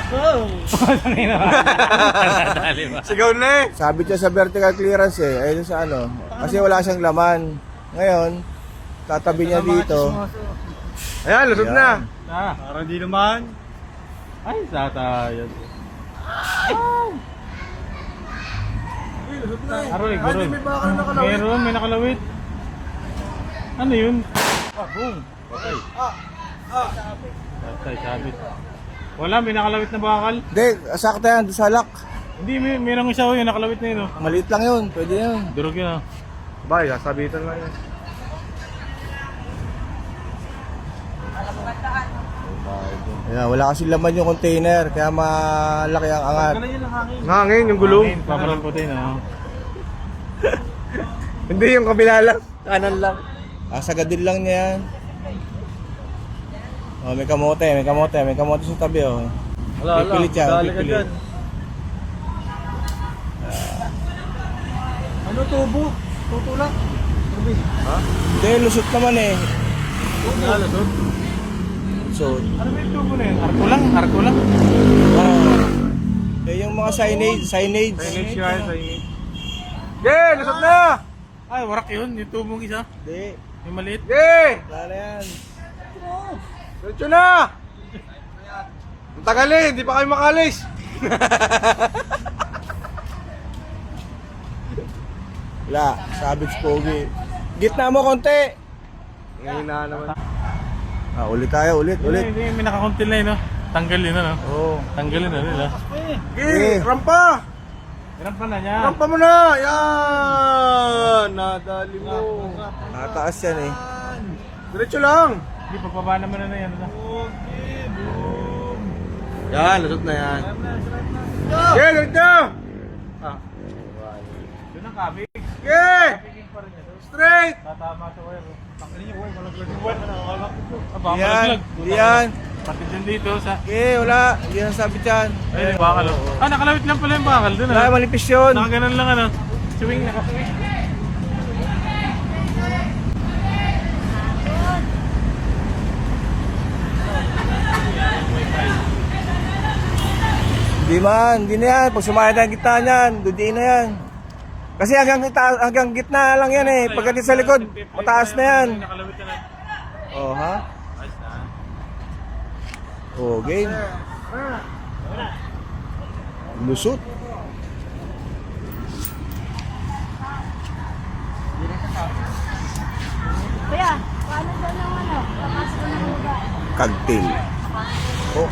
Oh! Sigaw na eh. Sabi siya sa vertical clearance eh. Ayun sa ano. Kasi wala siyang laman. Ngayon, tatabi niya dito. Ayan, lusot na. Parang di naman. Ay, satayan. Aroy, garo. Meron, may nakalawit. Ano yun? Boom. Okay. Patay, sabit. Wala, may nakalawit na bakal. Hindi, sakta yan. Doon sa lock. Hindi, mayroong isa yung nakalawit na yun. Oh. Maliit lang yun. Pwede yun. Durog yun. Oh. Bay, sasabitan lang yan. Ayan, wala kasi laman yung container. Kaya malaki ang angat. Hangin, yung gulong. Paparal puti na. Hindi yung kabila lang. Kanan lang. Sagadin lang niya yan. Oh, may kamote sa tabi oh. Pipilit siya, pipilit. Ano tubo? Tutulak? Ha? Hindi, lusot naman eh. Nalasot? So, Ano ba yung tubo na yun? Arko lang? yung mga signage. Signage yan, signage. Yeah, lusot na! Ay, warak yun. Yung tubong isa. Hindi, Yung maliit. Yeah! wala na yan. Diretso na! Ang tagal eh, hindi pa kayo makalis. Wala, savage pogi. Gitna mo konti. Ngayon na naman. Ulit tayo, ulit. Hindi, may nakakuntil na yun. No? Tanggalin na, no? Oo. Tanggalin na nila. Okay, rampa! Hiram pa na niya. Rampa mo na! Yan! Nadali mo. Nataas yan eh. Diretso lang! Hindi, pagbaba naman na yan. Yan, lusot na yan. Yeah, diretso! Doon ang kabig. Yeah! Kabigin pa rin niya. Straight! Tatama sa wire. Tanggalin niyo, wire. Malaglag yung wire. Nakakala ko. Yan, yan. Pati dyan dito sa... Wala. Hindi na sabit yan. Ay, yung bakal. Nakalawit lang pala yung bakal doon. Wala, malipis yun. Nakaganan lang ano. Swing, nakaswing. Hindi na yan. Pag sumayad ang gitna niyan, dudiin na yan. Kasi hanggang gitna lang yan eh. Pagdating sa likod, mataas na yan. Nakalawit na lang. Oh, ha? Ayos na. Oh, game. Lusot. Kuya, paano daw ng ano? Papasok ng lugar? Kagtil. Oh.